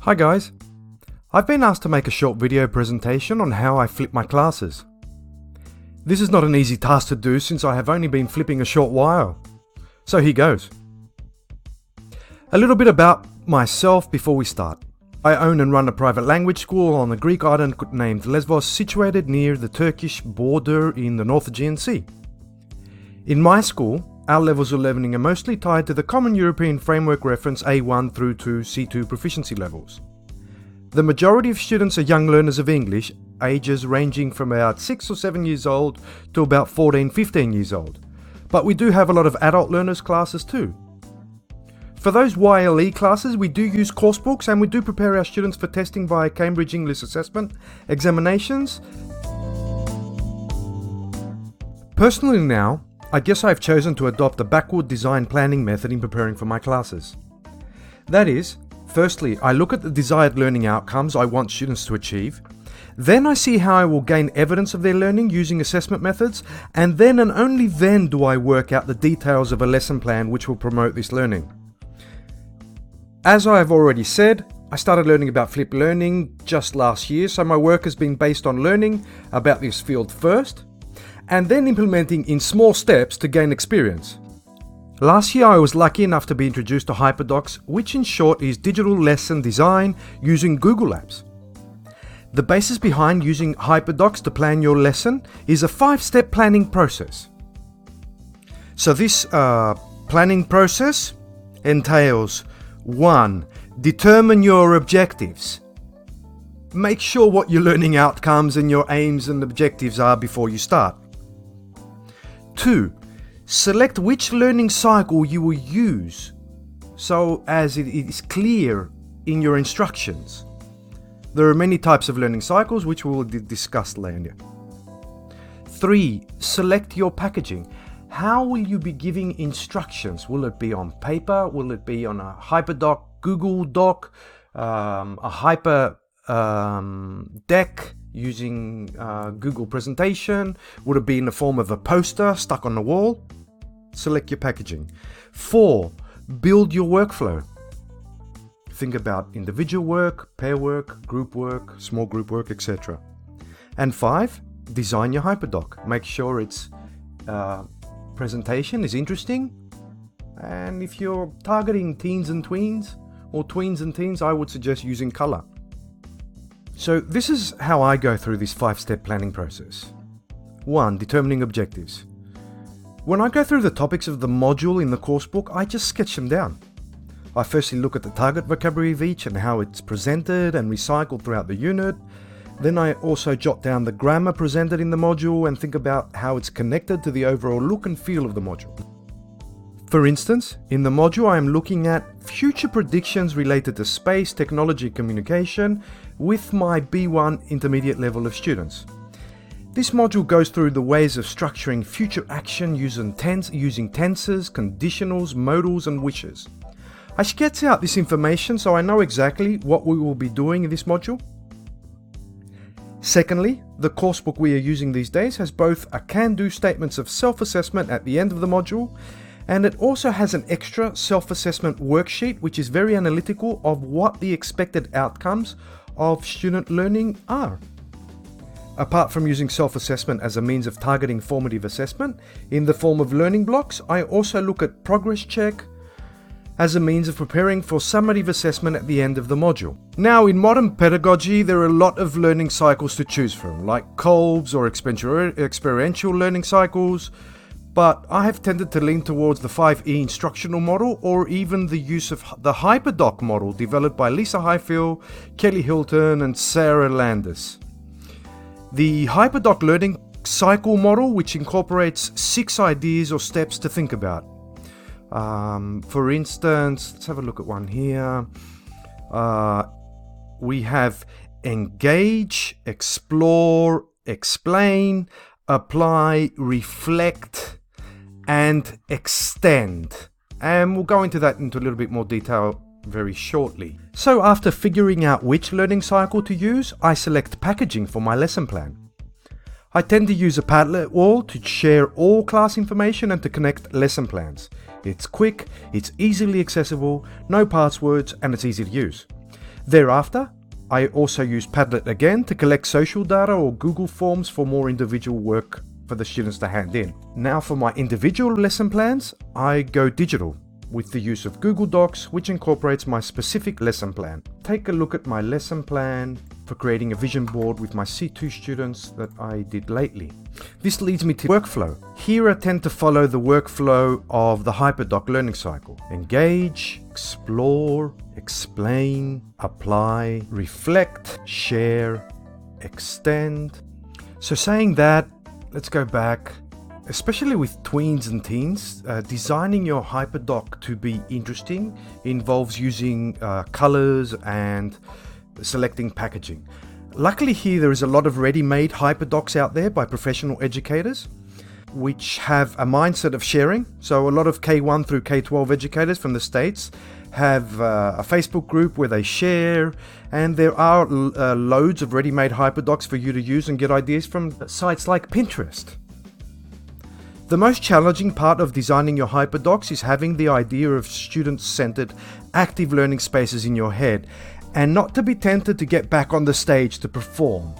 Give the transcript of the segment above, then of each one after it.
Hi guys, I've been asked to make a short video presentation on how I flip my classes. This is not an easy task to do since I have only been flipping a short while. So here goes. A little bit about myself before we start. I own and run a private language school on the Greek island named Lesbos, situated near the Turkish border in the North Aegean Sea. In my school, our levels of learning are mostly tied to the Common European Framework Reference A1 through to C2 Proficiency levels. The majority of students are young learners of English, ages ranging from about 6 or 7 years old to about 14, 15 years old. But we do have a lot of adult learners classes too. For those YLE classes, we do use course books and we do prepare our students for testing via Cambridge English Assessment examinations. Personally now, I guess I've chosen to adopt a backward design planning method in preparing for my classes. That is, firstly, I look at the desired learning outcomes I want students to achieve. Then I see how I will gain evidence of their learning using assessment methods, and then and only then do I work out the details of a lesson plan which will promote this learning. As I have already said, I started learning about flipped learning just last year, so my work has been based on learning about this field first, and then implementing in small steps to gain experience. Last year I was lucky enough to be introduced to HyperDocs, which in short is digital lesson design using Google Apps. The basis behind using HyperDocs to plan your lesson is a 5-step planning process. So this planning process entails 1. Determine your objectives. Make sure what your learning outcomes and your aims and objectives are before you start. 2. Select which learning cycle you will use so as it is clear in your instructions. There are many types of learning cycles which we will discuss later. 3. Select your packaging. How will you be giving instructions? Will it be on paper? Will it be on a HyperDoc, Google Doc, a Hyper deck using Google presentation? Would it be in the form of a poster stuck on the wall? Select your packaging. 4. Build your workflow. Think about individual work, pair work, group work, small group work, etc. And 5. Design your HyperDoc. Make sure its presentation is interesting. And if you're targeting teens and tweens, or tweens and teens, I would suggest using color. So this is how I go through this 5-step planning process. 1. Determining objectives. When I go through the topics of the module in the course book, I just sketch them down. I firstly look at the target vocabulary of each and how it's presented and recycled throughout the unit. Then I also jot down the grammar presented in the module and think about how it's connected to the overall look and feel of the module. For instance, in the module I am looking at future predictions related to space, technology, communication with my B1 intermediate level of students. This module goes through the ways of structuring future action using tenses, conditionals, modals and wishes. I sketch out this information so I know exactly what we will be doing in this module. Secondly, the coursebook we are using these days has both a can-do statements of self-assessment at the end of the module, and it also has an extra self-assessment worksheet which is very analytical of what the expected outcomes of student learning are. Apart from using self-assessment as a means of targeting formative assessment in the form of learning blocks, I also look at progress check as a means of preparing for summative assessment at the end of the module. Now, in modern pedagogy, there are a lot of learning cycles to choose from, like Kolb's or experiential learning cycles, but I have tended to lean towards the 5E instructional model or even the use of the HyperDoc model developed by Lisa Highfield, Kelly Hilton and Sarah Landis. The HyperDoc learning cycle model, which incorporates 6 ideas or steps to think about. For instance, let's have a look at one here. We have engage, explore, explain, apply, reflect, and extend. And we'll go into that into a little bit more detail very shortly. So after figuring out which learning cycle to use, I select packaging for my lesson plan. I tend to use a Padlet wall to share all class information and to connect lesson plans. It's quick, it's easily accessible, no passwords, and it's easy to use. Thereafter, I also use Padlet again to collect social data or Google Forms for more individual work for the students to hand in. Now for my individual lesson plans, I go digital with the use of Google Docs, which incorporates my specific lesson plan. Take a look at my lesson plan for creating a vision board with my C2 students that I did lately. This leads me to workflow. Here I tend to follow the workflow of the HyperDoc learning cycle. Engage, explore, explain, apply, reflect, share, extend. So saying that, let's go back. Especially with tweens and teens, designing your HyperDoc to be interesting involves using colors and selecting packaging. Luckily here there is a lot of ready-made HyperDocs out there by professional educators which have a mindset of sharing. So a lot of K1 through K12 educators from the States have a Facebook group where they share, and there are loads of ready-made HyperDocs for you to use and get ideas from sites like Pinterest. The most challenging part of designing your HyperDocs is having the idea of student-centered, active learning spaces in your head, and not to be tempted to get back on the stage to perform.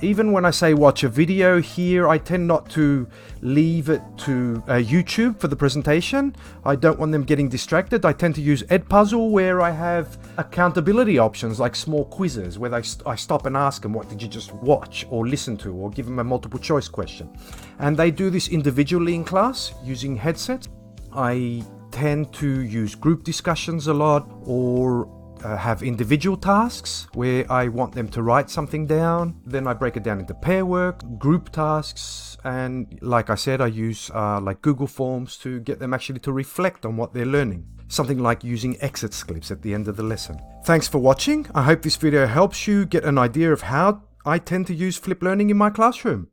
Even when I say watch a video here, I tend not to leave it to YouTube for the presentation. I don't want them getting distracted. I tend to use Edpuzzle, where I have accountability options like small quizzes where I stop and ask them, what did you just watch or listen to, or give them a multiple choice question. And they do this individually in class using headsets. I tend to use group discussions a lot, or have individual tasks where I want them to write something down. Then I break it down into pair work, group tasks, and like I said, I use like Google Forms to get them actually to reflect on what they're learning. Something like using exit clips at the end of the lesson. Thanks for watching. I hope this video helps you get an idea of how I tend to use flipped learning in my classroom.